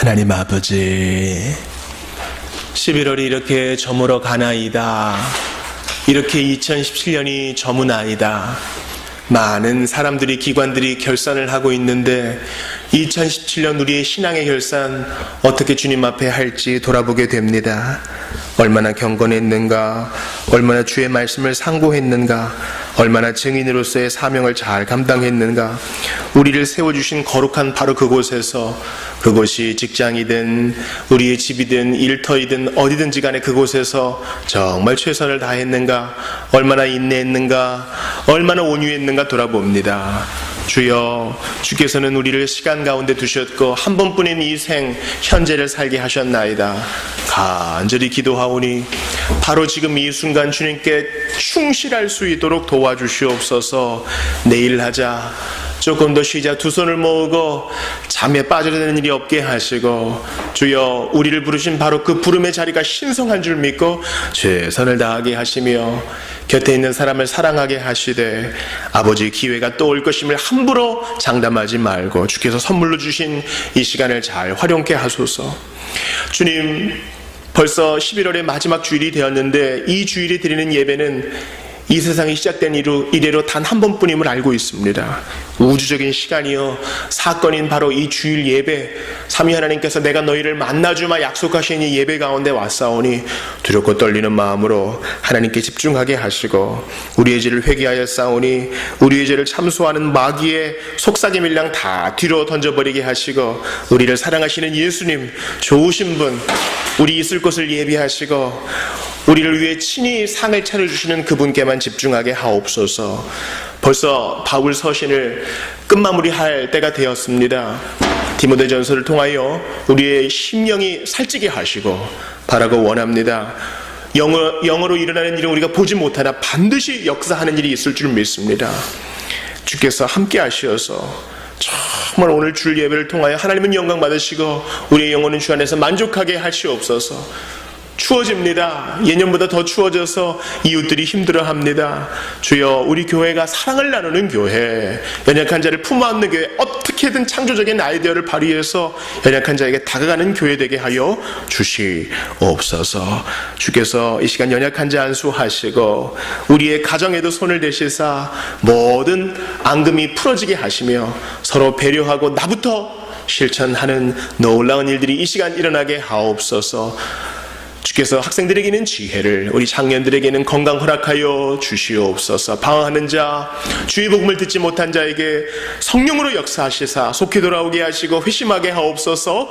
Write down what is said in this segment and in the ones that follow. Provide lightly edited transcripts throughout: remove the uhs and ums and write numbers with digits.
하나님 아버지, 11월이 이렇게 저물어 가나이다. 이렇게 2017년이 저무나이다. 많은 사람들이, 기관들이 결산을 하고 있는데 2017년 우리의 신앙의 결산 어떻게 주님 앞에 할지 돌아보게 됩니다. 얼마나 경건했는가, 얼마나 주의 말씀을 상고했는가, 얼마나 증인으로서의 사명을 잘 감당했는가. 우리를 세워주신 거룩한 바로 그곳에서, 그곳이 직장이든 우리의 집이든 일터이든 어디든지 간에 그곳에서 정말 최선을 다했는가, 얼마나 인내했는가, 얼마나 온유했는가 돌아봅니다. 주여, 주께서는 우리를 시간 가운데 두셨고 한 번뿐인 이 생 현재를 살게 하셨나이다. 간절히 기도하오니 바로 지금 이 순간 주님께 충실할 수 있도록 도와주시옵소서. 내일 하자, 조금 더 쉬자, 두 손을 모으고 잠에 빠져드는 일이 없게 하시고, 주여, 우리를 부르신 바로 그 부름의 자리가 신성한 줄 믿고 최선을 다하게 하시며 곁에 있는 사람을 사랑하게 하시되, 아버지 기회가 또 올 것임을 함부로 장담하지 말고 주께서 선물로 주신 이 시간을 잘 활용케 하소서. 주님, 벌써 11월의 마지막 주일이 되었는데 이 주일에 드리는 예배는 이 세상이 시작된 이래로 단 한 번뿐임을 알고 있습니다. 우주적인 시간이요, 사건인 바로 이 주일 예배, 삼위 하나님께서 내가 너희를 만나주마 약속하신 이 예배 가운데 왔사오니 두렵고 떨리는 마음으로 하나님께 집중하게 하시고, 우리의 죄를 회개하여 싸우니 우리의 죄를 참소하는 마귀의 속삭임 일랑 다 뒤로 던져버리게 하시고, 우리를 사랑하시는 예수님, 좋으신 분, 우리 있을 곳을 예비하시고 우리를 위해 친히 상을 차려주시는 그분께만 집중하게 하옵소서. 벌써 바울 서신을 끝마무리할 때가 되었습니다. 디모데전서를 통하여 우리의 심령이 살찌게 하시고 바라고 원합니다. 영어로 일어나는 일은 우리가 보지 못하나 반드시 역사하는 일이 있을 줄 믿습니다. 주께서 함께 하시어서 정말 오늘 주일 예배를 통하여 하나님은 영광 받으시고 우리의 영혼은 주 안에서 만족하게 하시옵소서. 추워집니다. 예년보다 더 추워져서 이웃들이 힘들어합니다. 주여, 우리 교회가 사랑을 나누는 교회, 연약한 자를 품어안는 교회, 어떻게든 창조적인 아이디어를 발휘해서 연약한 자에게 다가가는 교회 되게 하여 주시옵소서. 주께서 이 시간 연약한 자 안수하시고 우리의 가정에도 손을 대시사 모든 앙금이 풀어지게 하시며 서로 배려하고 나부터 실천하는 놀라운 일들이 이 시간 일어나게 하옵소서. 주께서 학생들에게는 지혜를, 우리 청년들에게는 건강 허락하여 주시옵소서. 방황하는 자, 주의 복음을 듣지 못한 자에게 성령으로 역사하시사 속히 돌아오게 하시고 회심하게 하옵소서.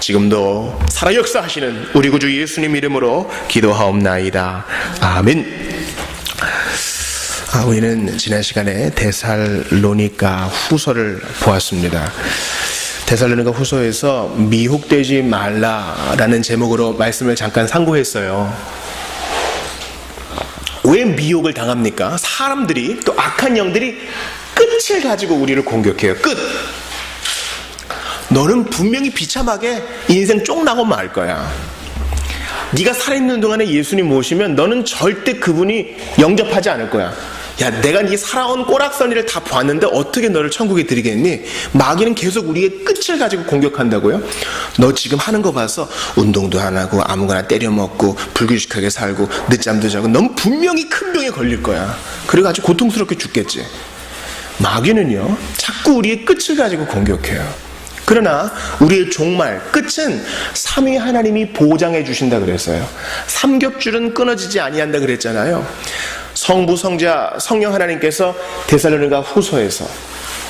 지금도 살아 역사하시는 우리 구주 예수님 이름으로 기도하옵나이다. 아멘. 우리는 지난 시간에 데살로니가 후서를 보았습니다. 데살로니가 후서에서 미혹되지 말라라는 제목으로 말씀을 잠깐 상고했어요. 왜 미혹을 당합니까? 사람들이, 또 악한 영들이 끝을 가지고 우리를 공격해요. 끝! 너는 분명히 비참하게 인생 쫑나고 말 거야. 네가 살아있는 동안에 예수님 모시면 너는 절대 그분이 영접하지 않을 거야. 야, 내가 네 살아온 꼬락서니를 다 보았는데 어떻게 너를 천국에 들이겠니? 마귀는 계속 우리의 끝을 가지고 공격한다고요? 너 지금 하는 거 봐서 운동도 안 하고 아무거나 때려 먹고 불규칙하게 살고 늦잠도 자고 넌 분명히 큰 병에 걸릴 거야. 그래가지고 고통스럽게 죽겠지. 마귀는요, 자꾸 우리의 끝을 가지고 공격해요. 그러나 우리의 종말, 끝은 삼위 하나님이 보장해 주신다 그랬어요. 삼겹줄은 끊어지지 아니한다 그랬잖아요. 성부, 성자, 성령 하나님께서 데살로니가 후서에서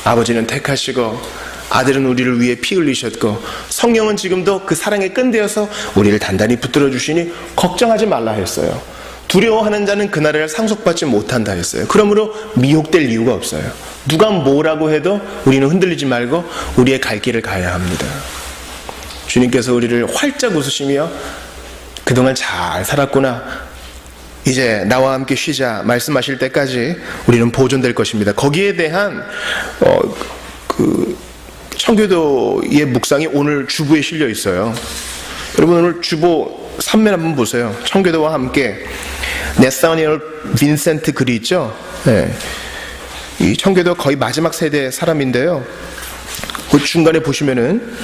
아버지는 택하시고 아들은 우리를 위해 피 흘리셨고 성령은 지금도 그 사랑에 끈대어서 우리를 단단히 붙들어 주시니 걱정하지 말라 했어요. 두려워하는 자는 그날을 상속받지 못한다 했어요. 그러므로 미혹될 이유가 없어요. 누가 뭐라고 해도 우리는 흔들리지 말고 우리의 갈 길을 가야 합니다. 주님께서 우리를 활짝 웃으시며 그동안 잘 살았구나, 이제 나와 함께 쉬자 말씀하실 때까지 우리는 보존될 것입니다. 거기에 대한 청교도의 묵상이 오늘 주보에 실려 있어요. 여러분, 오늘 주보 3면 한번 보세요. 청교도와 함께 네사니엘 빈센트 글이 있죠. 네. 이 청교도 거의 마지막 세대 사람인데요. 그 중간에 보시면은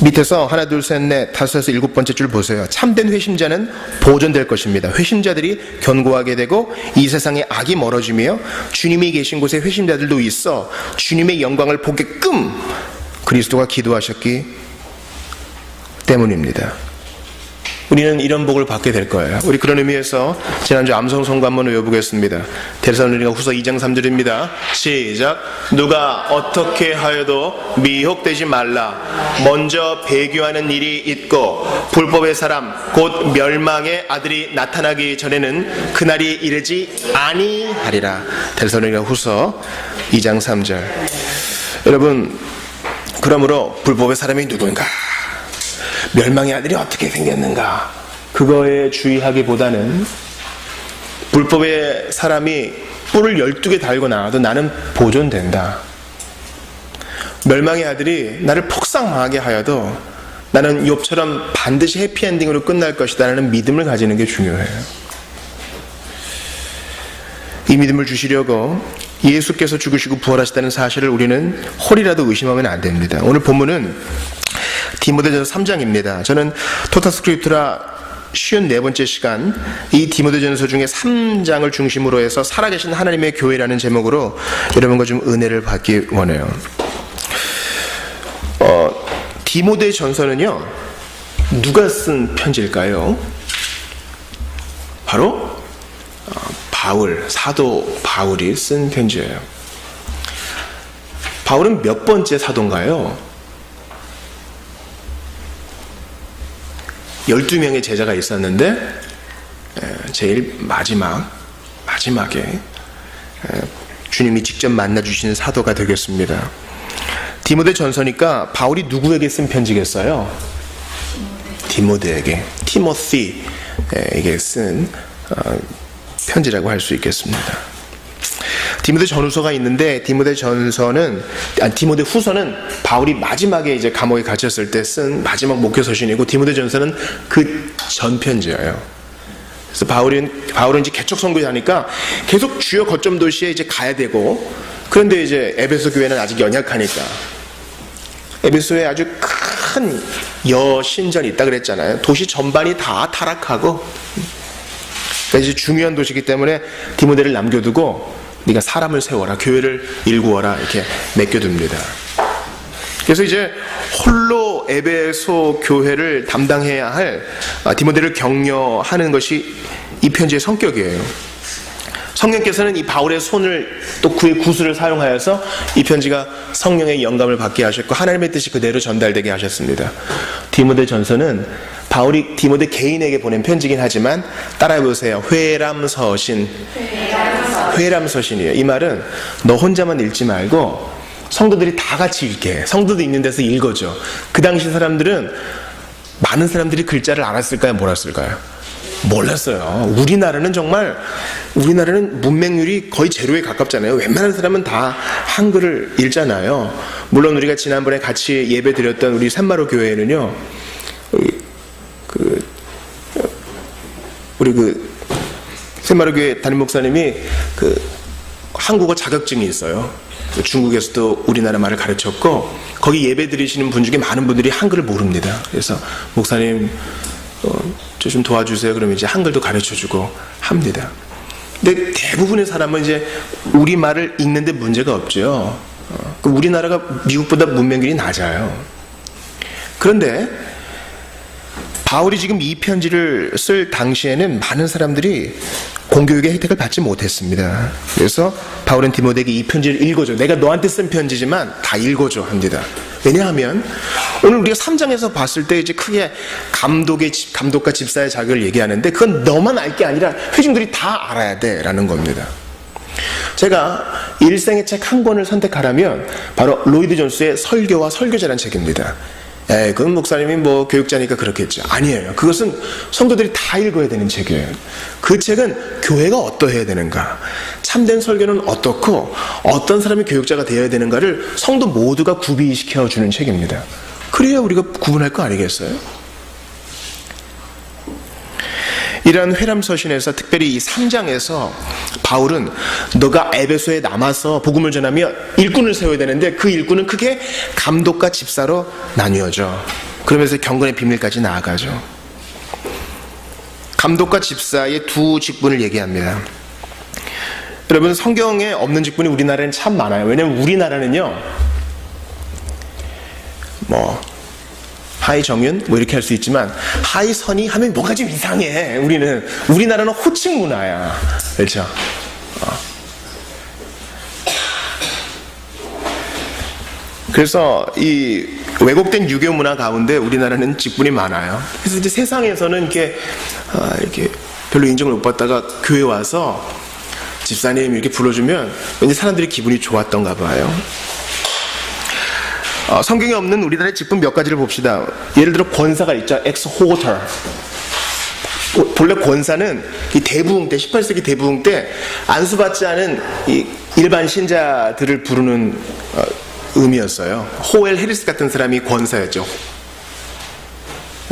밑에서 하나, 둘, 셋, 넷, 다섯에서 일곱 번째 줄 보세요. 참된 회심자는 보존될 것입니다. 회심자들이 견고하게 되고 이 세상에 악이 멀어지며 주님이 계신 곳에 회심자들도 있어 주님의 영광을 보게끔 그리스도가 기도하셨기 때문입니다. 우리는 이런 복을 받게 될 거예요. 우리 그런 의미에서 지난주 암송송가 한번 외워보겠습니다. 데살로니가 후서 2장 3절입니다. 시작. 누가 어떻게 하여도 미혹되지 말라. 먼저 배교하는 일이 있고 불법의 사람 곧 멸망의 아들이 나타나기 전에는 그날이 이르지 아니하리라. 데살로니가 후서 2장 3절. 여러분, 그러므로 불법의 사람이 누군가, 멸망의 아들이 어떻게 생겼는가, 그거에 주의하기보다는 불법의 사람이 뿔을 12개 달고 나와도 나는 보존된다. 멸망의 아들이 나를 폭삭망하게 하여도 나는 욥처럼 반드시 해피엔딩으로 끝날 것이다 라는 믿음을 가지는 게 중요해요. 이 믿음을 주시려고 예수께서 죽으시고 부활하셨다는 사실을 우리는 홀이라도 의심하면 안 됩니다. 오늘 본문은 디모데전서 3장입니다. 저는 토타스크립투라 54번째 시간 이 디모데전서 중에 3장을 중심으로 해서 살아계신 하나님의 교회라는 제목으로 여러분과 좀 은혜를 받기 원해요. 디모데전서는요, 누가 쓴 편지일까요? 바로 사도 바울이 쓴 편지예요. 바울은 몇 번째 사도인가요? 12명의 제자가 있었는데 제일 마지막에 주님이 직접 만나주신 사도가 되겠습니다. 디모데 전서니까 바울이 누구에게 쓴 편지겠어요? 디모데에게, 티모시에게 쓴 편지라고 할 수 있겠습니다. 디모데 전후서가 있는데 디모데 후서는 바울이 마지막에 이제 감옥에 갇혔을 때 쓴 마지막 목회 서신이고 디모데 전서는 그 전 편지예요. 그래서 바울은 이제 개척 선교를 하니까 계속 주요 거점 도시에 이제 가야 되고, 그런데 이제 에베소 교회는 아직 연약하니까, 에베소에 아주 큰 여신전이 있다 그랬잖아요. 도시 전반이 다 타락하고, 그러니까 이제 중요한 도시이기 때문에 디모데를 남겨두고 네가 사람을 세워라, 교회를 일구어라, 이렇게 맡겨둡니다. 그래서 이제 홀로 에베소 교회를 담당해야 할 디모데를 격려하는 것이 이 편지의 성격이에요. 성령께서는 이 바울의 손을 또 그의 구슬을 사용하여서 이 편지가 성령의 영감을 받게 하셨고 하나님의 뜻이 그대로 전달되게 하셨습니다. 디모데 전서는 바울이 디모데 개인에게 보낸 편지긴 하지만 따라해보세요. 회람서신이에요. 이 말은 너 혼자만 읽지 말고 성도들이 다 같이 읽게, 성도도 읽는 데서 읽어줘. 그 당시 사람들은, 많은 사람들이 글자를 알았을까요? 몰랐을까요? 몰랐어요. 우리나라는 문맹률이 거의 제로에 가깝잖아요. 웬만한 사람은 다 한글을 읽잖아요. 물론 우리가 지난번에 같이 예배 드렸던 우리 샘마루 교회는요, 우리 샘마루 교회 담임 목사님이 한국어 자격증이 있어요. 중국에서도 우리나라 말을 가르쳤고, 거기 예배 드리시는 분 중에 많은 분들이 한글을 모릅니다. 그래서 목사님 저 좀 도와주세요. 그러면 이제 한글도 가르쳐주고 합니다. 근데 대부분의 사람은 이제 우리말을 읽는데 문제가 없죠. 우리나라가 미국보다 문맹률이 낮아요. 그런데 바울이 지금 이 편지를 쓸 당시에는 많은 사람들이 공교육의 혜택을 받지 못했습니다. 그래서 바울은 디모데에게 이 편지를 읽어줘. 내가 너한테 쓴 편지지만 다 읽어줘 합니다. 왜냐하면 오늘 우리가 3장에서 봤을 때 이제 크게 감독과 집사의 자격을 얘기하는데 그건 너만 알 게 아니라 회중들이 다 알아야 돼 라는 겁니다. 제가 일생의 책 한 권을 선택하라면 바로 로이드 존스의 설교와 설교자라는 책입니다. 그건 목사님이 교육자니까 그렇겠죠. 아니에요. 그것은 성도들이 다 읽어야 되는 책이에요. 그 책은 교회가 어떠해야 되는가, 참된 설교는 어떻고 어떤 사람이 교육자가 되어야 되는가를 성도 모두가 구비시켜주는 책입니다. 그래야 우리가 구분할 거 아니겠어요? 이러한 회람서신에서 특별히 이 3장에서 바울은 너가 에베소에 남아서 복음을 전하며 일꾼을 세워야 되는데 그 일꾼은 크게 감독과 집사로 나뉘어져. 그러면서 경건의 비밀까지 나아가죠. 감독과 집사의 두 직분을 얘기합니다. 여러분, 성경에 없는 직분이 우리나라에는 참 많아요. 왜냐면 우리나라는요, 하이 정윤 이렇게 할 수 있지만 하이 선이 하면 뭐가 좀 이상해. 우리나라는 호칭 문화야. 그렇죠? 그래서 이 왜곡된 유교 문화 가운데 우리나라는 직분이 많아요. 그래서 이제 세상에서는 이렇게 별로 인정을 못 받다가 교회 와서 집사님 이렇게 불러주면 왠지 사람들이 기분이 좋았던가 봐요. 성경에 없는 우리나라의 직분 몇 가지를 봅시다. 예를 들어 권사가 있죠. exhorter. 본래 권사는 이 대부흥 때, 18세기 대부흥 때 안수받지 않은 이 일반 신자들을 부르는 의미였어요. 호엘 해리스 같은 사람이 권사였죠.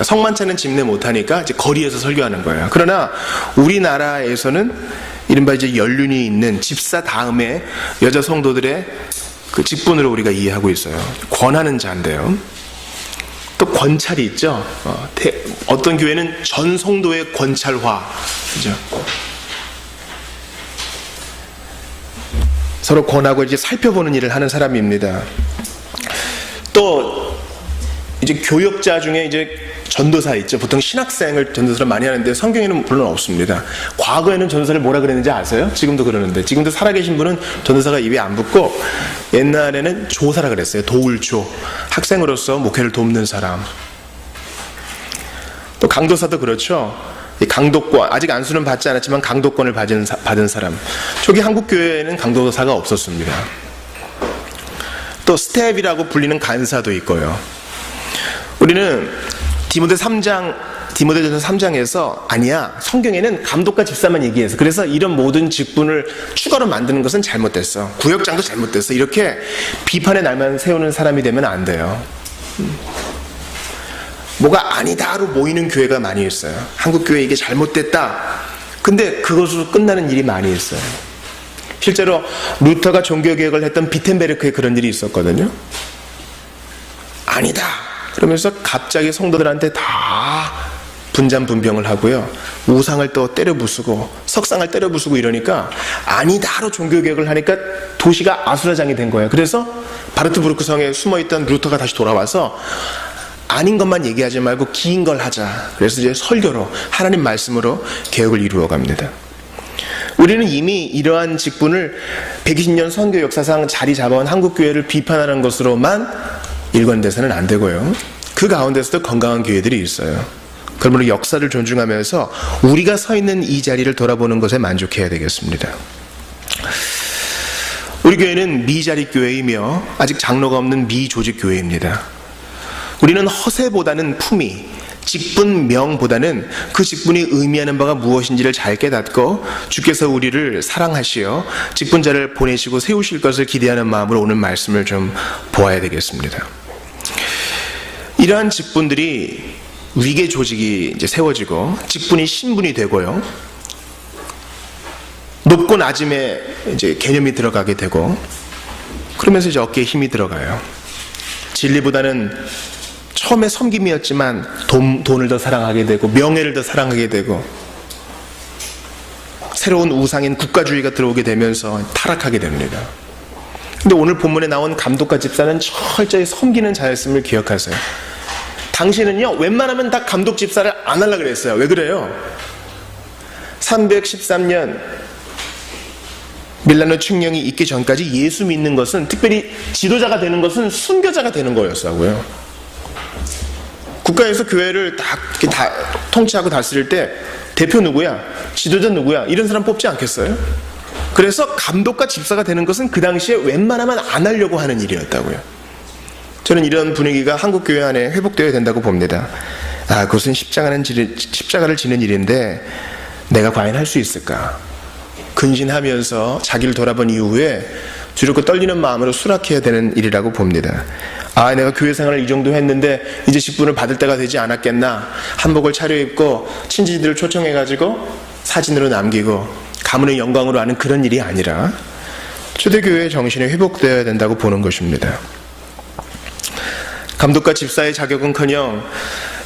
성만찬은 집내 못하니까 이제 거리에서 설교하는 거예요. 그러나 우리나라에서는 이른바 이제 연륜이 있는 집사 다음에 여자 성도들의 그 직분으로 우리가 이해하고 있어요. 권하는 자인데요. 또 권찰이 있죠. 어떤 교회는 전 성도의 권찰화, 그죠? 서로 권하고 이제 살펴보는 일을 하는 사람입니다. 또 이제 교역자 중에 이제 전도사 있죠. 보통 신학생을 전도사를 많이 하는데 성경에는 물론 없습니다. 과거에는 전도사를 뭐라 그랬는지 아세요? 지금도 그러는데, 지금도 살아계신 분은 전도사가 입에 안 붙고 옛날에는 조사라 그랬어요. 도울조. 학생으로서 목회를 돕는 사람. 또 강도사도 그렇죠. 이 강도권, 아직 안수는 받지 않았지만 강도권을 받은 사람. 초기 한국교회에는 강도사가 없었습니다. 또 스텝이라고 불리는 간사도 있고요. 우리는 디모데전서 3장에서 아니야, 성경에는 감독과 집사만 얘기해서, 그래서 이런 모든 직분을 추가로 만드는 것은 잘못됐어, 구역장도 잘못됐어, 이렇게 비판의 날만 세우는 사람이 되면 안 돼요. 뭐가 아니다로 모이는 교회가 많이 있어요. 한국교회 이게 잘못됐다, 근데 그것으로 끝나는 일이 많이 있어요. 실제로 루터가 종교개혁을 했던 비텐베르크에 그런 일이 있었거든요. 아니다 그러면서 갑자기 성도들한테 다 분잔분병을 하고요, 우상을 또 때려 부수고 석상을 때려 부수고 이러니까 아니다로 종교개혁을 하니까 도시가 아수라장이 된 거예요. 그래서 바르트부르크 성에 숨어있던 루터가 다시 돌아와서 아닌 것만 얘기하지 말고 긴 걸 하자. 그래서 이제 설교로, 하나님 말씀으로 개혁을 이루어 갑니다. 우리는 이미 이러한 직분을 120년 선교 역사상 자리 잡아온 한국교회를 비판하는 것으로만 일관돼서는 안 되고요, 그 가운데서도 건강한 교회들이 있어요. 그러므로 역사를 존중하면서 우리가 서 있는 이 자리를 돌아보는 것에 만족해야 되겠습니다. 우리 교회는 미자립 교회이며 아직 장로가 없는 미조직 교회입니다. 우리는 허세보다는 품위, 직분명보다는 그 직분이 의미하는 바가 무엇인지를 잘 깨닫고 주께서 우리를 사랑하시어 직분자를 보내시고 세우실 것을 기대하는 마음으로 오늘 말씀을 좀 보아야 되겠습니다. 이러한 직분들이 위계 조직이 이제 세워지고 직분이 신분이 되고요, 높고 낮음의 이제 개념이 들어가게 되고, 그러면서 이제 어깨에 힘이 들어가요. 진리보다는 처음에 섬김이었지만 돈을 더 사랑하게 되고 명예를 더 사랑하게 되고, 새로운 우상인 국가주의가 들어오게 되면서 타락하게 됩니다. 근데 오늘 본문에 나온 감독과 집사는 철저히 섬기는 자였음을 기억하세요. 당시는요, 웬만하면 다 감독 집사를 안 하려고 그랬어요. 왜 그래요? 313년 밀라노 칙령이 있기 전까지 예수 믿는 것은, 특별히 지도자가 되는 것은 순교자가 되는 거였어요. 국가에서 교회를 다 통치하고 다스릴 때 대표 누구야? 지도자 누구야? 이런 사람 뽑지 않겠어요? 그래서 감독과 집사가 되는 것은 그 당시에 웬만하면 안 하려고 하는 일이었다고요. 저는 이런 분위기가 한국교회 안에 회복되어야 된다고 봅니다. 그것은 십자가를 지는 일인데 내가 과연 할 수 있을까? 근신하면서 자기를 돌아본 이후에 두렵고 떨리는 마음으로 수락해야 되는 일이라고 봅니다. 내가 교회 생활을 이 정도 했는데 이제 직분을 받을 때가 되지 않았겠나, 한복을 차려입고 친지들을 초청해가지고 사진으로 남기고 가문의 영광으로 하는 그런 일이 아니라 초대교회의 정신이 회복되어야 된다고 보는 것입니다. 감독과 집사의 자격은커녕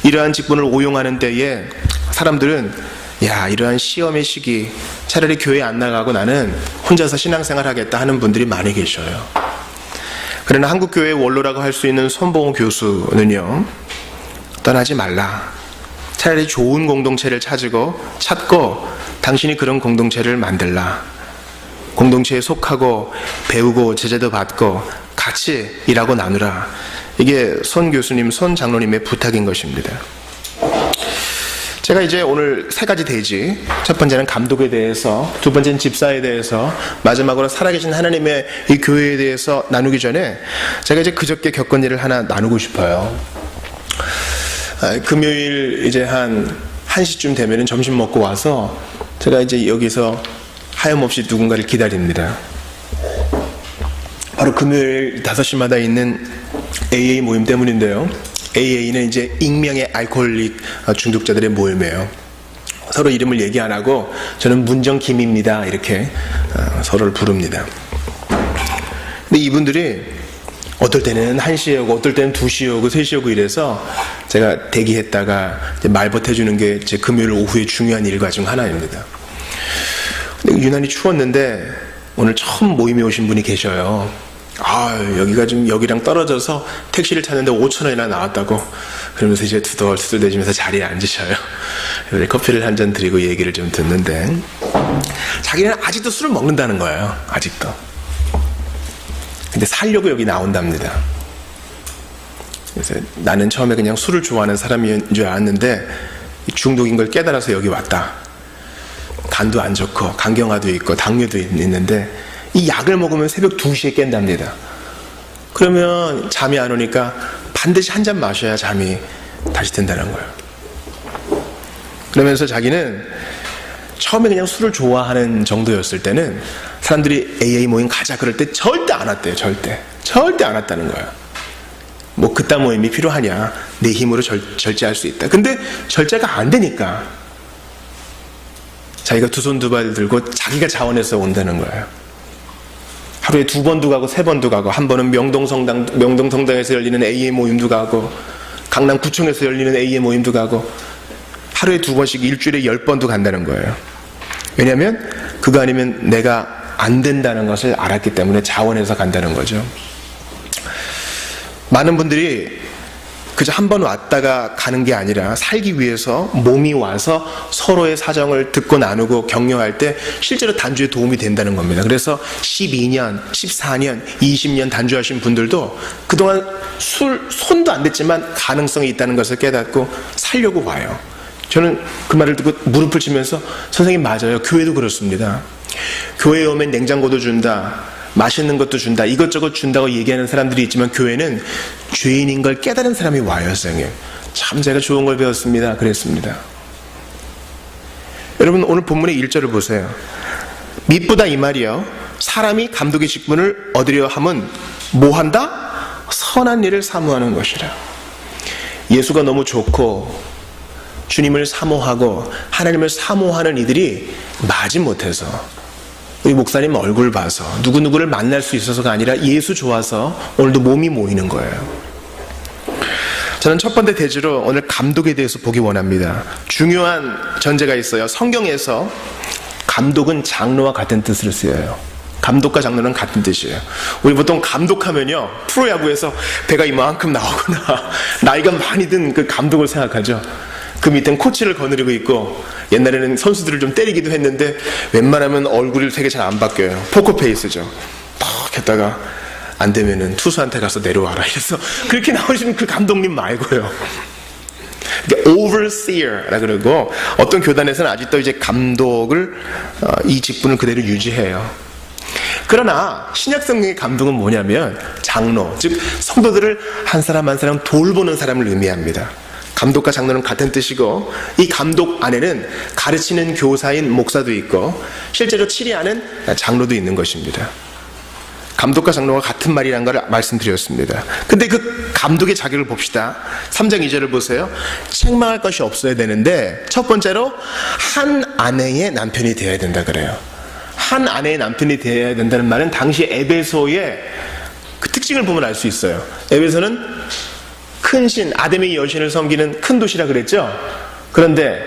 이러한 직분을 오용하는 때에 사람들은 이러한 시험의 시기 차라리 교회 안 나가고 나는 혼자서 신앙생활 하겠다 하는 분들이 많이 계셔요. 그러나 한국교회의 원로라고 할 수 있는 손봉호 교수는요, 떠나지 말라. 차라리 좋은 공동체를 찾고 당신이 그런 공동체를 만들라. 공동체에 속하고 배우고 제자도 받고 같이 일하고 나누라. 이게 손 교수님, 손 장로님의 부탁인 것입니다. 제가 이제 오늘 세 가지 대지, 첫 번째는 감독에 대해서, 두 번째는 집사에 대해서, 마지막으로 살아계신 하나님의 이 교회에 대해서 나누기 전에 제가 이제 그저께 겪은 일을 하나 나누고 싶어요. 금요일 이제 한 1시쯤 되면은 점심 먹고 와서 제가 이제 여기서 하염없이 누군가를 기다립니다. 바로 금요일 5시마다 있는 AA 모임 때문인데요. AA는 이제 익명의 알코올릭 중독자들의 모임이에요. 서로 이름을 얘기 안 하고 저는 문정김입니다 이렇게 서로를 부릅니다. 근데 이분들이 어떨 때는 1시에 오고 어떨 때는 2시에 오고 3시에 오고 이래서 제가 대기했다가 말벗해주는 게 제 금요일 오후에 중요한 일과 중 하나입니다. 근데 유난히 추웠는데 오늘 처음 모임에 오신 분이 계셔요. 여기가 좀 여기랑 떨어져서 택시를 찾는데 5,000원이나 나왔다고 그러면서 이제 투덜투덜대시면서 자리에 앉으셔요. 커피를 한 잔 드리고 얘기를 좀 듣는데 자기는 아직도 술을 먹는다는 거예요. 아직도. 근데 살려고 여기 나온답니다. 그래서 나는 처음에 그냥 술을 좋아하는 사람인 줄 알았는데 중독인 걸 깨달아서 여기 왔다. 간도 안 좋고 간경화도 있고 당뇨도 있는데 이 약을 먹으면 새벽 2시에 깬답니다. 그러면 잠이 안 오니까 반드시 한 잔 마셔야 잠이 다시 든다는 거예요. 그러면서 자기는 처음에 그냥 술을 좋아하는 정도였을 때는 사람들이 AA 모임 가자 그럴 때 절대 안 왔대요. 절대 안 왔다는 거예요. 뭐 그딴 모임이 필요하냐, 내 힘으로 절제할 수 있다. 근데 절제가 안 되니까 자기가 두 손 두 발 들고 자기가 자원해서 온다는 거예요. 하루에 2번도 가고 3번도 가고, 한 번은 명동성당에서 열리는 AA 모임도 가고, 강남구청에서 열리는 AA 모임도 가고, 하루에 2번씩 일주일에 10번도 간다는 거예요. 왜냐하면 그거 아니면 내가 안 된다는 것을 알았기 때문에 자원해서 간다는 거죠. 많은 분들이 그저 한 번 왔다가 가는 게 아니라 살기 위해서 몸이 와서 서로의 사정을 듣고 나누고 격려할 때 실제로 단주에 도움이 된다는 겁니다. 그래서 12년, 14년, 20년 단주하신 분들도 그동안 손도 안 댔지만 가능성이 있다는 것을 깨닫고 살려고 와요. 저는 그 말을 듣고 무릎을 치면서 선생님 맞아요. 교회도 그렇습니다. 교회에 오면 냉장고도 준다, 맛있는 것도 준다, 이것저것 준다고 얘기하는 사람들이 있지만 교회는 죄인인 걸 깨달은 사람이 와요. 선생님 참 제가 좋은 걸 배웠습니다 그랬습니다. 여러분 오늘 본문의 1절을 보세요. 미쁘다 이 말이요, 사람이 감독의 직분을 얻으려 함은 뭐한다? 선한 일을 사모하는 것이라. 예수가 너무 좋고 주님을 사모하고 하나님을 사모하는 이들이 마지 못해서, 우리 목사님 얼굴 봐서 누구누구를 만날 수 있어서가 아니라 예수 좋아서 오늘도 몸이 모이는 거예요. 저는 첫 번째 대지로 오늘 감독에 대해서 보기 원합니다. 중요한 전제가 있어요. 성경에서 감독은 장로와 같은 뜻으로 쓰여요. 감독과 장로는 같은 뜻이에요. 우리 보통 감독하면요, 프로야구에서 배가 이만큼 나오구나, 나이가 많이 든 그 감독을 생각하죠. 그 밑엔 코치를 거느리고 있고, 옛날에는 선수들을 좀 때리기도 했는데 웬만하면 얼굴이 되게 잘 안 바뀌어요. 포커페이스죠. 탁 했다가 안 되면은 투수한테 가서 내려와라 이래서 그렇게 나오시는 그 감독님 말고요. overseer라 그러고, 어떤 교단에서는 아직도 이제 감독을 이 직분을 그대로 유지해요. 그러나 신약 성경의 감독은 뭐냐면 장로, 즉 성도들을 한 사람 한 사람 돌보는 사람을 의미합니다. 감독과 장로는 같은 뜻이고, 이 감독 안에는 가르치는 교사인 목사도 있고 실제로 치리하는 장로도 있는 것입니다. 감독과 장로가 같은 말이라는 걸 말씀드렸습니다. 근데 그 감독의 자격을 봅시다. 3장 2절을 보세요. 책망할 것이 없어야 되는데, 첫 번째로 한 아내의 남편이 되어야 된다 그래요. 한 아내의 남편이 되어야 된다는 말은 당시 에베소의 그 특징을 보면 알 수 있어요. 에베소는 큰 신, 아담의 여신을 섬기는 큰 도시라 그랬죠. 그런데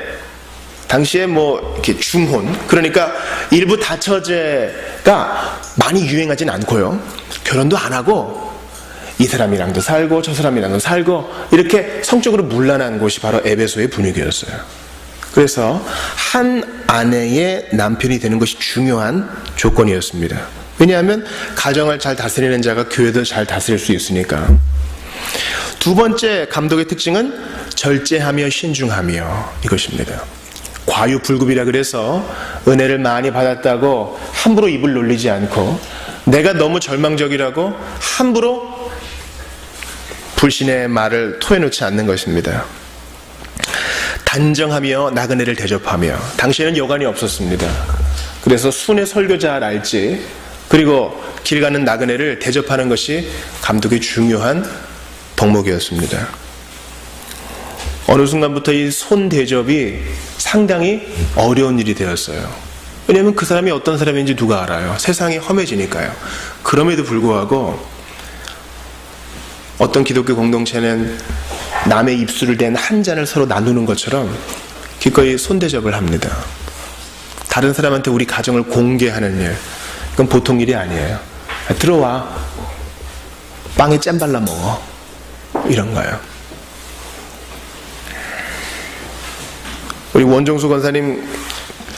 당시에 뭐 이렇게 중혼, 그러니까 일부 다처제가 많이 유행하진 않고요. 결혼도 안 하고 이 사람이랑도 살고 저 사람이랑도 살고 이렇게 성적으로 문란한 곳이 바로 에베소의 분위기였어요. 그래서 한 아내의 남편이 되는 것이 중요한 조건이었습니다. 왜냐하면 가정을 잘 다스리는 자가 교회도 잘 다스릴 수 있으니까. 두 번째 감독의 특징은 절제하며 신중하며 이것입니다. 과유불급이라 그래서 은혜를 많이 받았다고 함부로 입을 놀리지 않고, 내가 너무 절망적이라고 함부로 불신의 말을 토해놓지 않는 것입니다. 단정하며 나그네를 대접하며, 당시에는 여관이 없었습니다. 그래서 순회 설교자랄지, 그리고 길 가는 나그네를 대접하는 것이 감독의 중요한 덕목이었습니다. 어느 순간부터 이 손 대접이 상당히 어려운 일이 되었어요. 왜냐하면 그 사람이 어떤 사람인지 누가 알아요? 세상이 험해지니까요. 그럼에도 불구하고 어떤 기독교 공동체는 남의 입술을 댄 한 잔을 서로 나누는 것처럼 기꺼이 손 대접을 합니다. 다른 사람한테 우리 가정을 공개하는 일, 그건 보통 일이 아니에요. 들어와, 빵에 잼 발라 먹어, 이런 거예요. 우리 원종수 권사님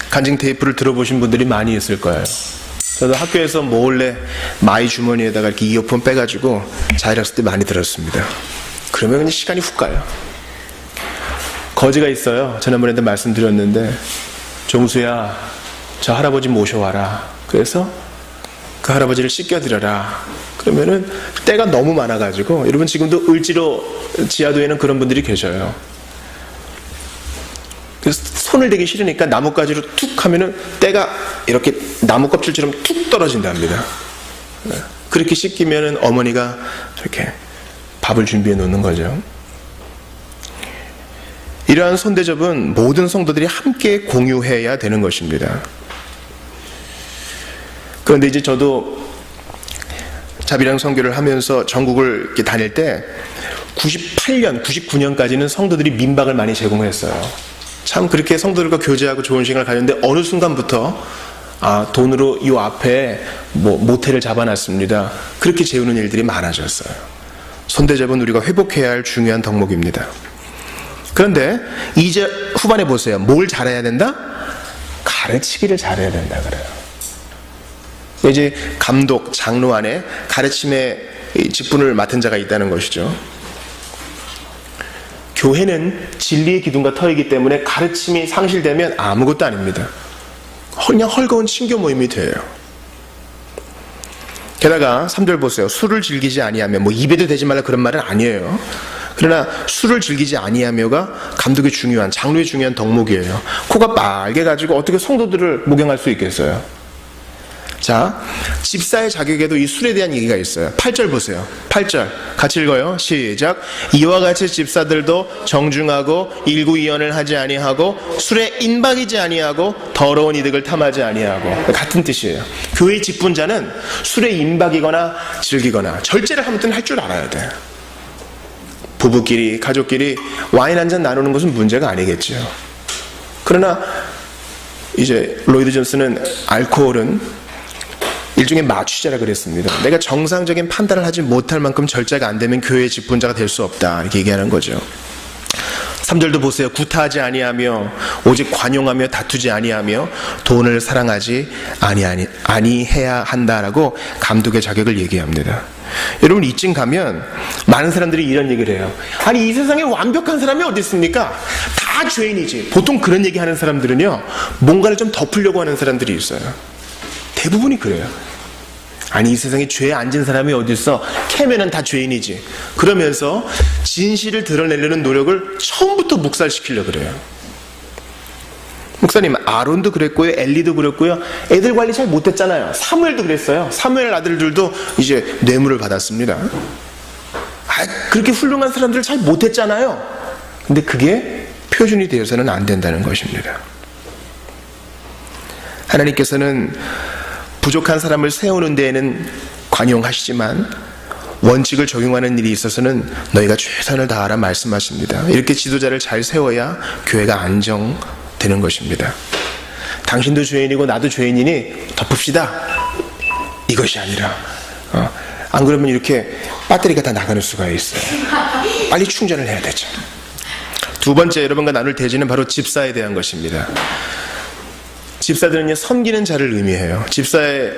간증 테이프를 들어보신 분들이 많이 있을 거예요. 저도 학교에서 몰래 마이 주머니에다가 이렇게 이어폰 빼가지고 자율학습 때 많이 들었습니다. 그러면 그냥 시간이 훅 가요. 거지가 있어요. 지난번에도 말씀드렸는데, 종수야, 저 할아버지 모셔와라. 그래서 그 할아버지를 씻겨드려라. 그러면은 때가 너무 많아가지고, 여러분 지금도 을지로 지하도에는 그런 분들이 계셔요. 그래서 손을 대기 싫으니까 나뭇가지로 툭 하면은 때가 이렇게 나무 껍질처럼 툭 떨어진답니다. 그렇게 씻기면은 어머니가 이렇게 밥을 준비해 놓는 거죠. 이러한 손대접은 모든 성도들이 함께 공유해야 되는 것입니다. 그런데 이제 저도 자비랑 선교를 하면서 전국을 이렇게 다닐 때 98년, 99년까지는 성도들이 민박을 많이 제공했어요. 참 그렇게 성도들과 교제하고 좋은 시간을 가졌는데 어느 순간부터 돈으로 이 앞에 뭐 모텔을 잡아놨습니다. 그렇게 재우는 일들이 많아졌어요. 손대접은 우리가 회복해야 할 중요한 덕목입니다. 그런데 이제 후반에 보세요. 뭘 잘해야 된다? 가르치기를 잘해야 된다 그래요. 이제 감독, 장로 안에 가르침의 직분을 맡은 자가 있다는 것이죠. 교회는 진리의 기둥과 터이기 때문에 가르침이 상실되면 아무것도 아닙니다. 그냥 헐거운 친교 모임이 돼요. 게다가 3절 보세요. 술을 즐기지 아니하며, 뭐 입에도 대지 말라 그런 말은 아니에요. 그러나 술을 즐기지 아니하며가 감독의 중요한, 장로의 중요한 덕목이에요. 코가 빨개 가지고 어떻게 성도들을 목양할 수 있겠어요? 자, 집사의 자격에도 이 술에 대한 얘기가 있어요. 8절 보세요. 8절 같이 읽어요. 시작. 이와 같이 집사들도 정중하고 일구이연을 하지 아니하고 술에 인박이지 아니하고 더러운 이득을 탐하지 아니하고, 같은 뜻이에요. 교회의 직분자는 술에 인박이거나 즐기거나 절제를 하면 할 줄 알아야 돼. 부부끼리, 가족끼리 와인 한잔 나누는 것은 문제가 아니겠죠. 그러나 이제 로이드 존스는 알코올은 일종의 마취자라 그랬습니다. 내가 정상적인 판단을 하지 못할 만큼 절제가 안 되면 교회의 직분자가 될 수 없다, 이렇게 얘기하는 거죠. 3절도 보세요. 구타하지 아니하며 오직 관용하며 다투지 아니하며 돈을 사랑하지 아니해야 한다라고 감독의 자격을 얘기합니다. 여러분 이쯤 가면 많은 사람들이 이런 얘기를 해요. 아니 이 세상에 완벽한 사람이 어디 있습니까? 다 죄인이지. 보통 그런 얘기하는 사람들은요, 뭔가를 좀 덮으려고 하는 사람들이 있어요. 대부분이 그래요. 아니 이 세상에 죄에 앉은 사람이 어디 있어? 캐면은 다 죄인이지. 그러면서 진실을 드러내려는 노력을 처음부터 묵살시키려고 그래요. 목사님, 아론도 그랬고요, 엘리도 그랬고요, 애들 관리 잘 못했잖아요. 사무엘도 그랬어요. 사무엘 아들들도 이제 뇌물을 받았습니다. 그렇게 훌륭한 사람들 잘 못했잖아요. 근데 그게 표준이 되어서는 안 된다는 것입니다. 하나님께서는 부족한 사람을 세우는 데에는 관용하시지만 원칙을 적용하는 일이 있어서는 너희가 최선을 다하라 말씀하십니다. 이렇게 지도자를 잘 세워야 교회가 안정되는 것입니다. 당신도 죄인이고 나도 죄인이니 덮읍시다, 이것이 아니라 안 그러면 이렇게 배터리가 다 나가는 수가 있어요. 빨리 충전을 해야 되죠. 두 번째 여러분과 나눌 대지는 바로 집사에 대한 것입니다. 집사들은요, 섬기는 자를 의미해요. 집사의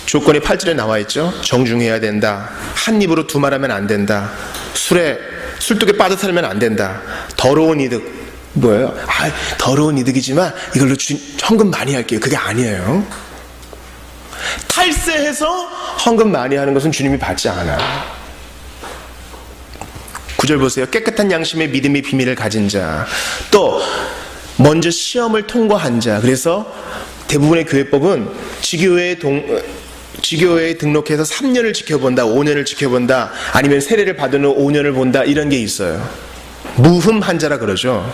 조건이 8절에 나와 있죠. 정중해야 된다. 한 입으로 두 말하면 안 된다. 술독에 빠져 살면 안 된다. 더러운 이득. 뭐예요? 더러운 이득이지만 이걸로 헌금 많이 할게요. 그게 아니에요. 탈세해서 헌금 많이 하는 것은 주님이 받지 않아요. 9절 보세요. 깨끗한 양심의 믿음의 비밀을 가진 자, 또 먼저 시험을 통과한 자. 그래서 대부분의 교회법은 지교회에 등록해서 3년을 지켜본다, 5년을 지켜본다, 아니면 세례를 받은 후 5년을 본다, 이런 게 있어요. 무흠한 자라 그러죠.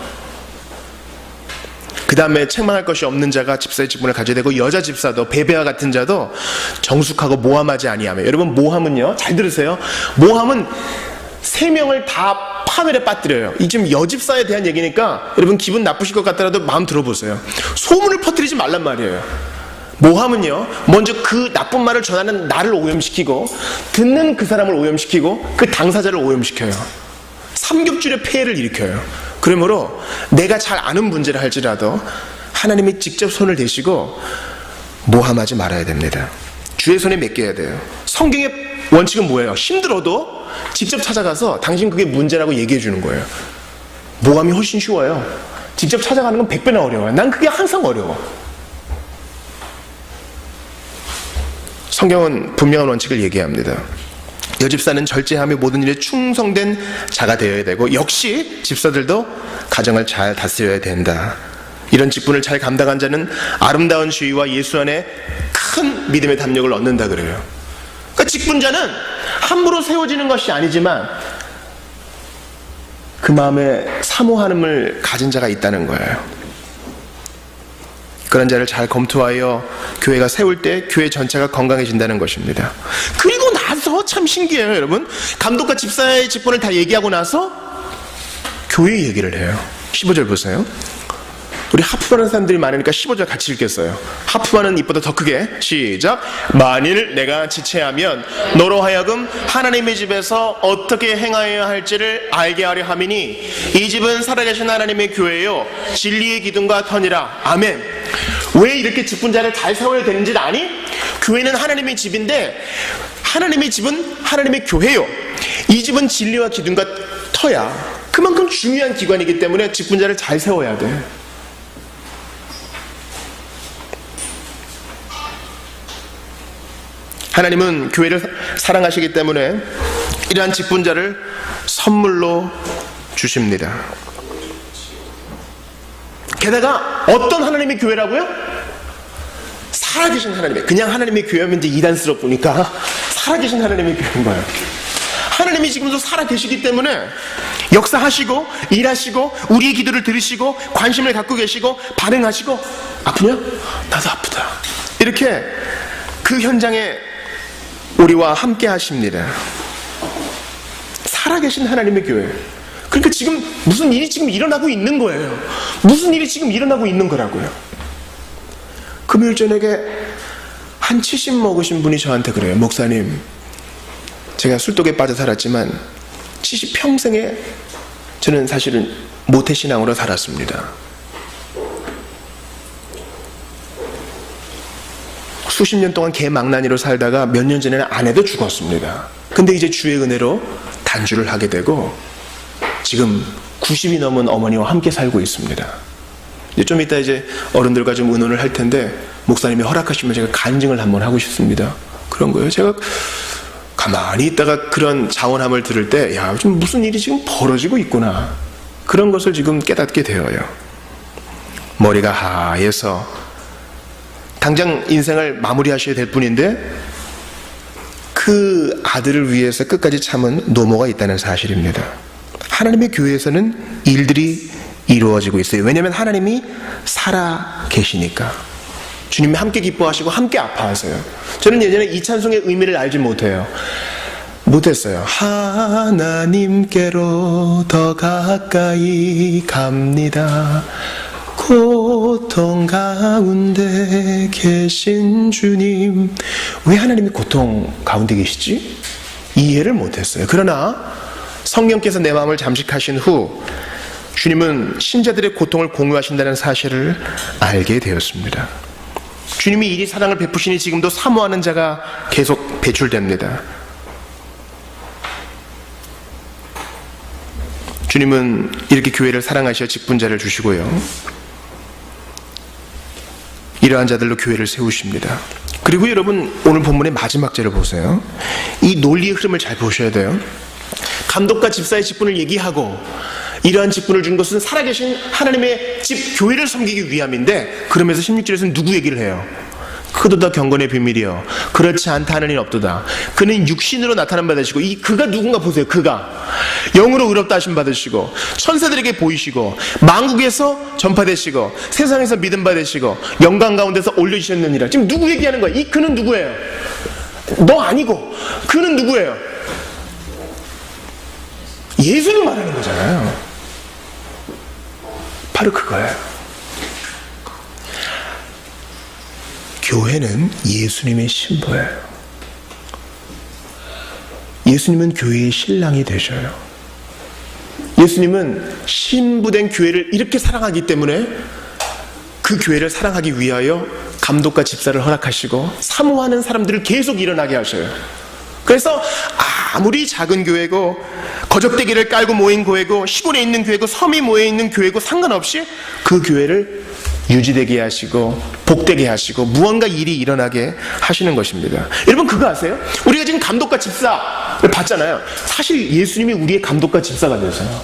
그 다음에 책망할 것이 없는 자가 집사의 직분을 가져야 되고, 여자 집사도 베베와 같은 자도 정숙하고 모함하지 아니하며. 여러분, 모함은요, 잘 들으세요. 모함은 3명을 다 파멸에 빠뜨려요. 이 지금 여집사에 대한 얘기니까 여러분 기분 나쁘실 것 같더라도 마음 들어보세요. 소문을 퍼뜨리지 말란 말이에요. 모함은요, 먼저 그 나쁜 말을 전하는 나를 오염시키고, 듣는 그 사람을 오염시키고, 그 당사자를 오염시켜요. 삼겹줄의 폐해를 일으켜요. 그러므로 내가 잘 아는 문제를 할지라도 하나님이 직접 손을 대시고 모함하지 말아야 됩니다. 주의 손에 맡겨야 돼요. 성경의 원칙은 뭐예요? 힘들어도 직접 찾아가서 당신 그게 문제라고 얘기해 주는 거예요. 모함이 훨씬 쉬워요. 직접 찾아가는 건 100배나 어려워요. 난 그게 항상 어려워. 성경은 분명한 원칙을 얘기합니다. 여집사는 절제하며 모든 일에 충성된 자가 되어야 되고, 역시 집사들도 가정을 잘 다스려야 된다. 이런 직분을 잘 감당한 자는 아름다운 지위와 예수 안에 큰 믿음의 담력을 얻는다 그래요. 그러니까 직분자는 함부로 세워지는 것이 아니지만 그 마음에 사모함을 가진 자가 있다는 거예요. 그런 자를 잘 검토하여 교회가 세울 때 교회 전체가 건강해진다는 것입니다. 그리고 나서 참 신기해요, 여러분. 감독과 집사의 직분을 다 얘기하고 나서 교회 얘기를 해요. 15절 보세요. 우리 하프하는 사람들이 많으니까 15절 같이 읽겠어요. 하프하는 입보다 더 크게. 시작. 만일 내가 지체하면 너로 하여금 하나님의 집에서 어떻게 행하여야 할지를 알게 하려 함이니 이 집은 살아계신 하나님의 교회요 진리의 기둥과 터니라. 아멘. 왜 이렇게 직분자를 잘 세워야 되는지 아니? 교회는 하나님의 집인데 하나님의 집은 하나님의 교회요. 이 집은 진리와 기둥과 터야. 그만큼 중요한 기관이기 때문에 직분자를 잘 세워야 돼. 하나님은 교회를 사랑하시기 때문에 이러한 직분자를 선물로 주십니다. 게다가 어떤 하나님의 교회라고요? 살아계신 하나님의, 그냥 하나님의 교회면 이제 이단스럽으니까 살아계신 하나님의 교회인 거예요. 하나님이 지금도 살아계시기 때문에 역사하시고 일하시고 우리의 기도를 들으시고 관심을 갖고 계시고 반응하시고, 아프냐? 나도 아프다. 이렇게 그 현장에 우리와 함께 하십니다. 살아계신 하나님의 교회. 그러니까 지금 무슨 일이 지금 일어나고 있는 거예요. 무슨 일이 지금 일어나고 있는 거라고요. 금요일 저녁에 한 70 먹으신 분이 저한테 그래요. 목사님, 제가 술독에 빠져 살았지만 70 평생에 저는 사실은 모태신앙으로 살았습니다. 수십 년 동안 개망나니로 살다가 몇 년 전에는 아내도 죽었습니다. 근데 이제 주의 은혜로 단주를 하게 되고 지금 90이 넘은 어머니와 함께 살고 있습니다. 이제 좀 이따 이제 어른들과 좀 의논을 할 텐데 목사님이 허락하시면 제가 간증을 한번 하고 싶습니다. 그런 거예요. 제가 가만히 있다가 그런 자원함을 들을 때, 야, 좀 무슨 일이 지금 벌어지고 있구나. 그런 것을 지금 깨닫게 되어요. 머리가 하얘서 당장 인생을 마무리하셔야 될 뿐인데 그 아들을 위해서 끝까지 참은 노모가 있다는 사실입니다. 하나님의 교회에서는 일들이 이루어지고 있어요. 왜냐하면 하나님이 살아 계시니까. 주님이 함께 기뻐하시고 함께 아파하세요. 저는 예전에 이 찬송의 의미를 알지 못했어요. 하나님께로 더 가까이 갑니다. 고통 가운데 계신 주님. 왜 하나님이 고통 가운데 계시지? 이해를 못했어요. 그러나 성령께서 내 마음을 잠식하신 후 주님은 신자들의 고통을 공유하신다는 사실을 알게 되었습니다. 주님이 이리 사랑을 베푸시니 지금도 사모하는 자가 계속 배출됩니다. 주님은 이렇게 교회를 사랑하셔 직분자를 주시고요, 이러한 자들로 교회를 세우십니다. 그리고 여러분, 오늘 본문의 마지막 절을 보세요. 이 논리의 흐름을 잘 보셔야 돼요. 감독과 집사의 직분을 얘기하고 이러한 직분을 준 것은 살아계신 하나님의 집 교회를 섬기기 위함인데, 그러면서 16절에서는 누구 얘기를 해요? 그도다 경건의 비밀이요 그렇지 않다 하는 이는 없도다. 그는 육신으로 나타남 받으시고, 이 그가 누군가 보세요. 그가 영으로 의롭다 하심 받으시고 천사들에게 보이시고 만국에서 전파되시고 세상에서 믿음 받으시고 영광 가운데서 올려주셨느니라. 지금 누구 얘기하는 거야? 이 그는 누구예요? 너 아니고 그는 누구예요? 예수를 말하는 거잖아요. 바로 그거예요. 교회는 예수님의 신부예요. 예수님은 교회의 신랑이 되셔요. 예수님은 신부된 교회를 이렇게 사랑하기 때문에 그 교회를 사랑하기 위하여 감독과 집사를 허락하시고 사모하는 사람들을 계속 일어나게 하셔요. 그래서 아무리 작은 교회고 거적대기를 깔고 모인 교회고 시골에 있는 교회고 섬이 모여있는 교회고 상관없이 그 교회를 유지되게 하시고 복되게 하시고 무언가 일이 일어나게 하시는 것입니다. 여러분, 그거 아세요? 우리가 지금 감독과 집사를 봤잖아요. 사실 예수님이 우리의 감독과 집사가 되세요.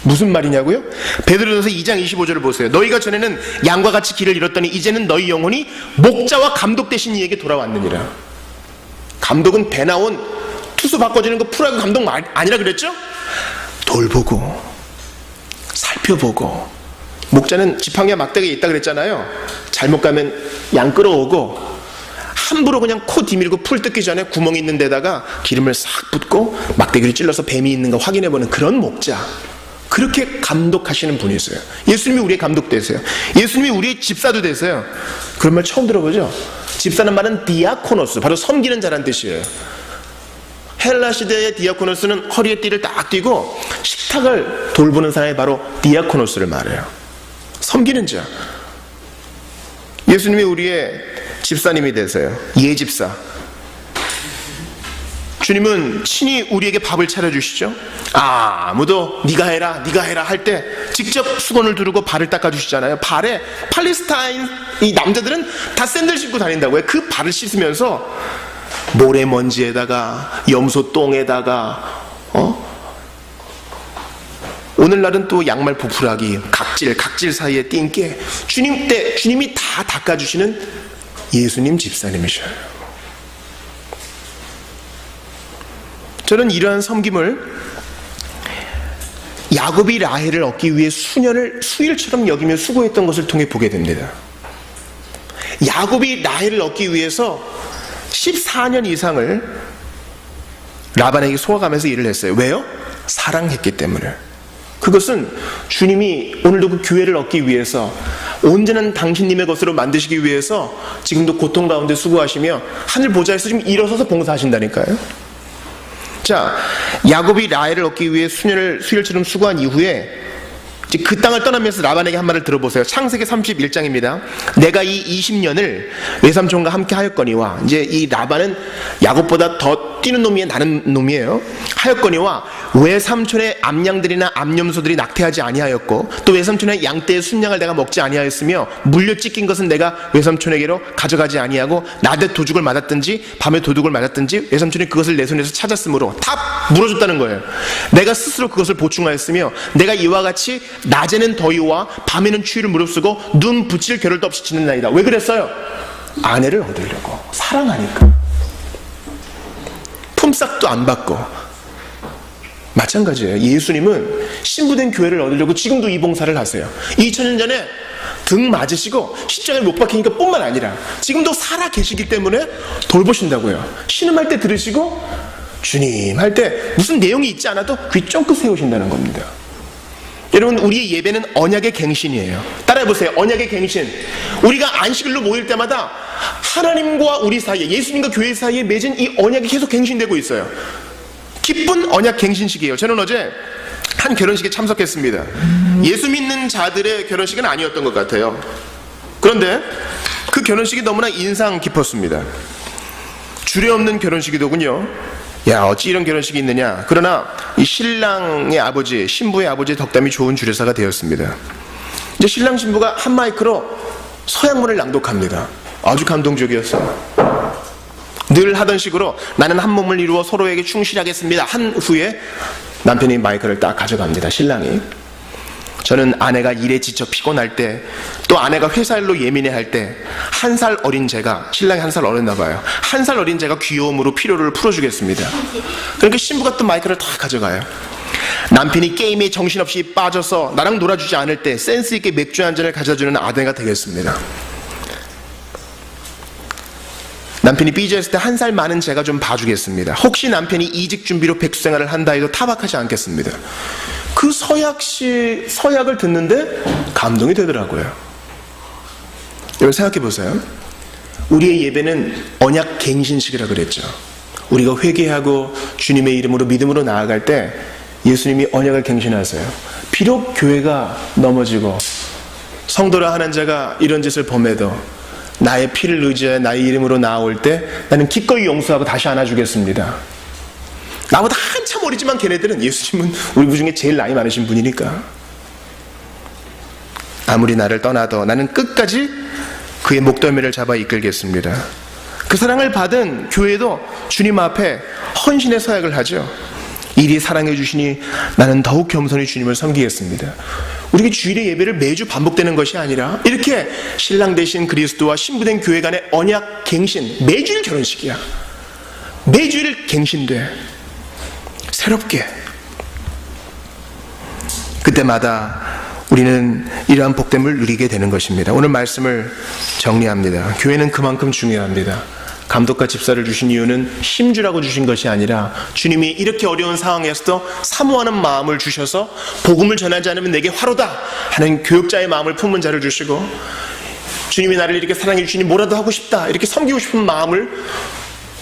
무슨 말이냐고요? 베드로전서 2장 25절을 보세요. 너희가 전에는 양과 같이 길을 잃었더니 이제는 너희 영혼이 목자와 감독 되신 이에게 돌아왔느니라. 감독은 배 나온 투수 바꿔주는 거 프로야구 감독 아니라 그랬죠? 돌보고 살펴보고, 목자는 지팡이와 막대기에 있다 그랬잖아요. 잘못 가면 양 끌어오고 함부로 그냥 코 디밀고 풀 뜯기 전에 구멍이 있는 데다가 기름을 싹 붓고 막대기를 찔러서 뱀이 있는가 확인해보는 그런 목자. 그렇게 감독하시는 분이세요. 예수님이 우리의 감독 되세요. 예수님이 우리의 집사도 되세요. 그런 말 처음 들어보죠? 집사는 말은 디아코노스, 바로 섬기는 자란 뜻이에요. 헬라 시대의 디아코노스는 허리에 띠를 딱 띠고 식탁을 돌보는 사람이 바로 디아코노스를 말해요. 섬기는 자. 예수님이 우리의 집사님이 되세요. 예집사. 주님은 친히 우리에게 밥을 차려주시죠. 아무도 네가 해라 할 때 직접 수건을 두르고 발을 닦아주시잖아요. 발에 팔레스타인 이 남자들은 다 샌들 신고 다닌다고요. 그 발을 씻으면서 모래먼지에다가 염소 똥에다가 오늘날은 또 양말 부풀하기, 각질 사이에 띵게, 주님이 다 닦아주시는 예수님 집사님이셔요. 저는 이러한 섬김을 야곱이 라헬을 얻기 위해 수년을 수일처럼 여기며 수고했던 것을 통해 보게 됩니다. 야곱이 라헬을 얻기 위해서 14년 이상을 라반에게 속아가면서 일을 했어요. 왜요? 사랑했기 때문에. 그것은 주님이 오늘도 그 교회를 얻기 위해서, 온전한 당신님의 것으로 만드시기 위해서 지금도 고통 가운데 수고하시며 하늘 보좌에서 지금 일어서서 봉사하신다니까요. 자, 야곱이 라헬을 얻기 위해 수년을 수일처럼 수고한 이후에 이제 그 땅을 떠나면서 라반에게 한 말을 들어보세요. 창세기 31장입니다. 내가 이 20년을 외삼촌과 함께 하였거니와, 이제 이 라반은 야곱보다 더 뛰는 놈이 나는 놈이에요. 하였거니와 외삼촌의 암양들이나 암염소들이 낙태하지 아니하였고 또 외삼촌의 양떼의 순양을 내가 먹지 아니하였으며 물려 찢긴 것은 내가 외삼촌에게로 가져가지 아니하고 낮에 도둑을 맞았든지 밤에 도둑을 맞았든지 외삼촌이 그것을 내 손에서 찾았으므로 다 물어줬다는 거예요. 내가 스스로 그것을 보충하였으며 내가 이와 같이 낮에는 더위와 밤에는 추위를 무릅쓰고 눈 붙일 겨를도 없이 지낸나이다. 왜 그랬어요? 아내를 얻으려고. 사랑하니까. 품삯도 안 받고. 마찬가지예요. 예수님은 신부된 교회를 얻으려고 지금도 이 봉사를 하세요. 2000년 전에 등 맞으시고 십자가에 못 박히니까 뿐만 아니라 지금도 살아 계시기 때문에 돌보신다고요. 신음할 때 들으시고 주님 할 때 무슨 내용이 있지 않아도 귀 쫑긋 세우신다는 겁니다. 여러분, 우리의 예배는 언약의 갱신이에요. 따라해보세요. 언약의 갱신. 우리가 안식일로 모일 때마다 하나님과 우리 사이에, 예수님과 교회 사이에 맺은 이 언약이 계속 갱신되고 있어요. 기쁜 언약 갱신식이에요. 저는 어제 한 결혼식에 참석했습니다. 예수 믿는 자들의 결혼식은 아니었던 것 같아요. 그런데 그 결혼식이 너무나 인상 깊었습니다. 주례 없는 결혼식이더군요. 야, 어찌 이런 결혼식이 있느냐. 그러나 이 신랑의 아버지, 신부의 아버지의 덕담이 좋은 주례사가 되었습니다. 이제 신랑 신부가 한 마이크로 서양문을 낭독합니다. 아주 감동적이었어요. 늘 하던 식으로 나는 한 몸을 이루어 서로에게 충실하겠습니다 한 후에 남편이 마이크를 딱 가져갑니다. 신랑이. 저는 아내가 일에 지쳐 피곤할 때, 또 아내가 회사 일로 예민해할 때, 한 살 어린 제가, 신랑이 한 살 어렸나 봐요. 한 살 어린 제가 귀여움으로 필요를 풀어주겠습니다. 그러니까 신부가 또 마이크를 다 가져가요. 남편이 게임에 정신없이 빠져서 나랑 놀아주지 않을 때 센스 있게 맥주 한 잔을 가져주는 아내가 되겠습니다. 남편이 삐져있을 때 한 살 많은 제가 좀 봐주겠습니다. 혹시 남편이 이직 준비로 백수생활을 한다 해도 타박하지 않겠습니다. 그 서약을 듣는데 감동이 되더라고요. 여러분 생각해 보세요. 우리의 예배는 언약 갱신식이라 그랬죠. 우리가 회개하고 주님의 이름으로 믿음으로 나아갈 때 예수님이 언약을 갱신하세요. 비록 교회가 넘어지고 성도라 하는 자가 이런 짓을 범해도 나의 피를 의지하여 나의 이름으로 나아올 때 나는 기꺼이 용서하고 다시 안아주겠습니다. 나보다 한참 어리지만 걔네들은, 예수님은 우리 중에 제일 나이 많으신 분이니까, 아무리 나를 떠나도 나는 끝까지 그의 목덜미를 잡아 이끌겠습니다. 그 사랑을 받은 교회도 주님 앞에 헌신의 서약을 하죠. 이리 사랑해 주시니 나는 더욱 겸손히 주님을 섬기겠습니다. 우리가 주일의 예배를 매주 반복되는 것이 아니라 이렇게 신랑 되신 그리스도와 신부된 교회 간의 언약 갱신, 매주일 결혼식이야. 매주일 갱신돼. 새롭게. 그때마다 우리는 이러한 복됨을 누리게 되는 것입니다. 오늘 말씀을 정리합니다. 교회는 그만큼 중요합니다. 감독과 집사를 주신 이유는 힘주라고 주신 것이 아니라 주님이 이렇게 어려운 상황에서도 사모하는 마음을 주셔서 복음을 전하지 않으면 내게 화로다 하는 교육자의 마음을 품은 자를 주시고, 주님이 나를 이렇게 사랑해 주시니 뭐라도 하고 싶다 이렇게 섬기고 싶은 마음을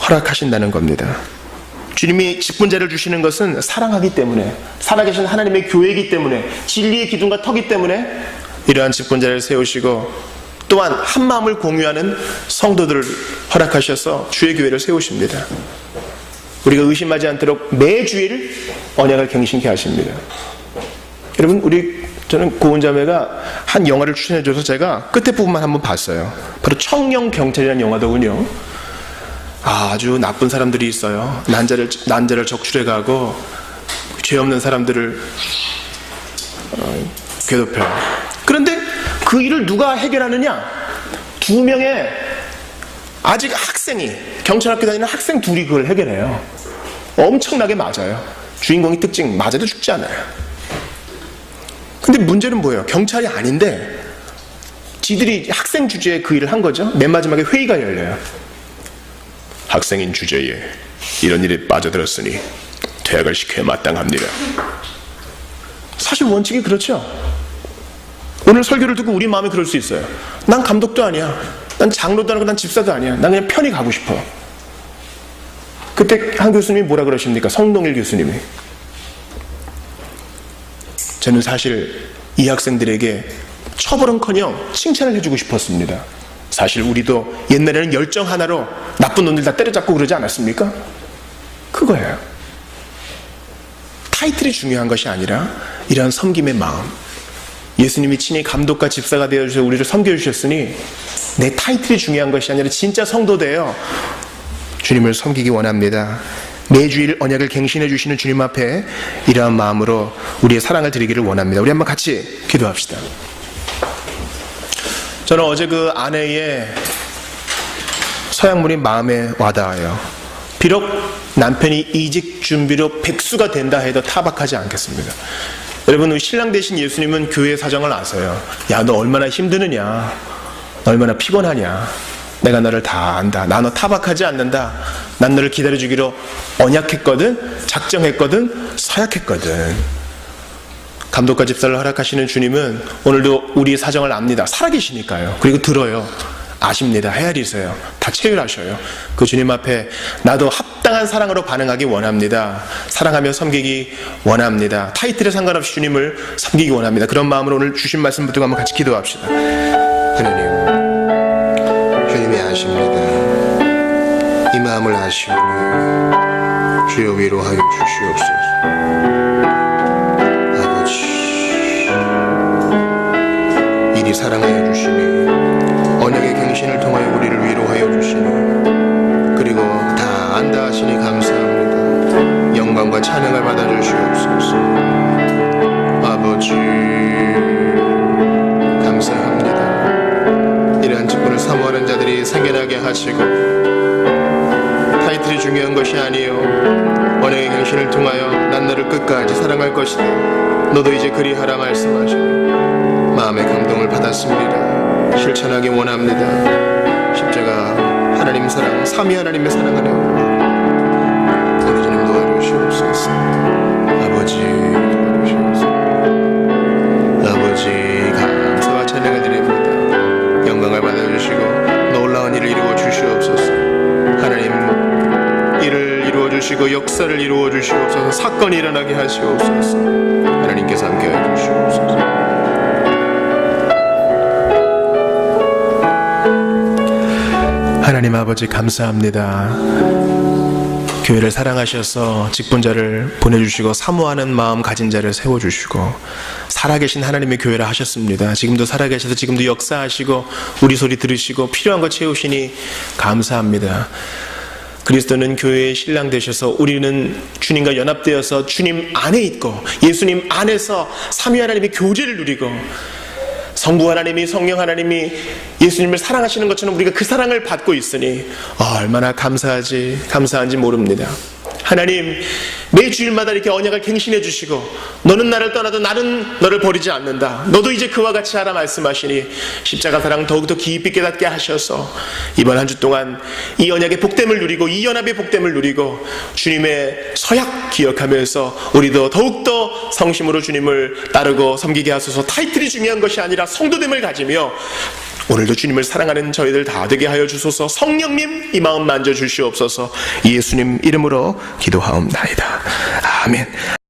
허락하신다는 겁니다. 주님이 직분자를 주시는 것은 사랑하기 때문에, 살아계신 하나님의 교회이기 때문에, 진리의 기둥과 터기 때문에 이러한 직분자를 세우시고, 또한 한 마음을 공유하는 성도들을 허락하셔서 주의 교회를 세우십니다. 우리가 의심하지 않도록 매주일 언약을 갱신케 하십니다. 여러분, 저는 고은자매가 한 영화를 추천해줘서 제가 끝에 부분만 한번 봤어요. 바로 청령경찰이라는 영화더군요. 아주 나쁜 사람들이 있어요. 난자를 적출해가고 죄 없는 사람들을 괴롭혀요. 그런데 그 일을 누가 해결하느냐? 2명의 아직 학생이, 경찰학교 다니는 학생 둘이 그걸 해결해요. 엄청나게 맞아요. 주인공이 특징, 맞아도 죽지 않아요. 근데 문제는 뭐예요? 경찰이 아닌데 지들이 학생 주제에 그 일을 한 거죠. 맨 마지막에 회의가 열려요. 학생인 주제에 이런 일에 빠져들었으니 퇴학을 시켜야 마땅합니다. 사실 원칙이 그렇죠. 오늘 설교를 듣고 우리 마음이 그럴 수 있어요. 난 감독도 아니야. 난 장로도 아니고 난 집사도 아니야. 난 그냥 편히 가고 싶어. 그때 한 교수님이 뭐라 그러십니까? 성동일 교수님이. 저는 사실 이 학생들에게 처벌은커녕 칭찬을 해주고 싶었습니다. 사실 우리도 옛날에는 열정 하나로 나쁜 놈들 다 때려잡고 그러지 않았습니까? 그거예요. 타이틀이 중요한 것이 아니라 이러한 섬김의 마음. 예수님이 친히 감독과 집사가 되어주셔서 우리를 섬겨주셨으니 내 타이틀이 중요한 것이 아니라 진짜 성도 되어 주님을 섬기기 원합니다. 매주일 언약을 갱신해 주시는 주님 앞에 이러한 마음으로 우리의 사랑을 드리기를 원합니다. 우리 한번 같이 기도합시다. 저는 어제 그 아내의 서양문이 마음에 와닿아요. 비록 남편이 이직 준비로 백수가 된다 해도 타박하지 않겠습니다. 여러분, 신랑 되신 예수님은 교회 사정을 아세요. 야, 너 얼마나 힘드느냐, 너 얼마나 피곤하냐, 내가 너를 다 안다. 나 너 타박하지 않는다. 난 너를 기다려주기로 언약했거든, 작정했거든, 서약했거든. 감독과 집사를 허락하시는 주님은 오늘도 우리의 사정을 압니다. 살아계시니까요. 그리고 들어요. 아십니다. 헤아리세요. 다 체휼하셔요. 그 주님 앞에 나도 합당한 사랑으로 반응하기 원합니다. 사랑하며 섬기기 원합니다. 타이틀에 상관없이 주님을 섬기기 원합니다. 그런 마음으로 오늘 주신 말씀 붙들고 한번 같이 기도합시다. 하나님, 주님이 아십니다. 이 마음을 아시오니 주여 위로하여 주시옵소서. 아버지, 이리 사랑하여 주시니 언약의 갱신을 통하여 우리를 위로하여 주시니 그리고 다 안다 하시니 감사합니다. 영광과 찬양을 받아주시옵소서. 아버지, 감사합니다. 이러한 직분을 사모하는 자들이 생겨나게 하시고, 타이틀이 중요한 것이 아니요 언약의 갱신을 통하여 난 너를 끝까지 사랑할 것이다. 너도 이제 그리하라 말씀하시니 마음의 감동을 받았습니다. 실천하기 원합니다. 십자가 하나님 사랑, 삼위 하나님의 사랑 안에 우리 주님 도와주시옵소서. 아버지 도와주시옵소서. 아버지 감사와 찬양을 드립니다. 영광을 받아주시고 놀라운 일을 이루어 주시옵소서. 하나님, 일을 이루어 주시고 역사를 이루어 주시옵소서. 사건이 일어나게 하시옵소서. 하나님께서 함께해 주시옵소서. 하나님 아버지, 감사합니다. 교회를 사랑하셔서 직분자를 보내주시고 사모하는 마음 가진 자를 세워주시고 살아계신 하나님의 교회를 하셨습니다. 지금도 살아계셔서 지금도 역사하시고 우리 소리 들으시고 필요한 거 채우시니 감사합니다. 그리스도는 교회의 신랑 되셔서 우리는 주님과 연합되어서 주님 안에 있고 예수님 안에서 삼위 하나님의 교제를 누리고 성부 하나님이, 성령 하나님이 예수님을 사랑하시는 것처럼 우리가 그 사랑을 받고 있으니 얼마나 감사한지 모릅니다. 하나님, 매 주일마다 이렇게 언약을 갱신해 주시고 너는 나를 떠나도 나는 너를 버리지 않는다. 너도 이제 그와 같이 하라 말씀하시니 십자가 사랑 더욱더 깊이 깨닫게 하셔서 이번 한 주 동안 이 언약의 복됨을 누리고 이 연합의 복됨을 누리고 주님의 서약 기억하면서 우리도 더욱더 성심으로 주님을 따르고 섬기게 하소서. 타이틀이 중요한 것이 아니라 성도됨을 가지며 오늘도 주님을 사랑하는 저희들 다 되게 하여 주소서. 성령님, 이 마음 만져주시옵소서. 예수님 이름으로 기도하옵나이다. 아멘.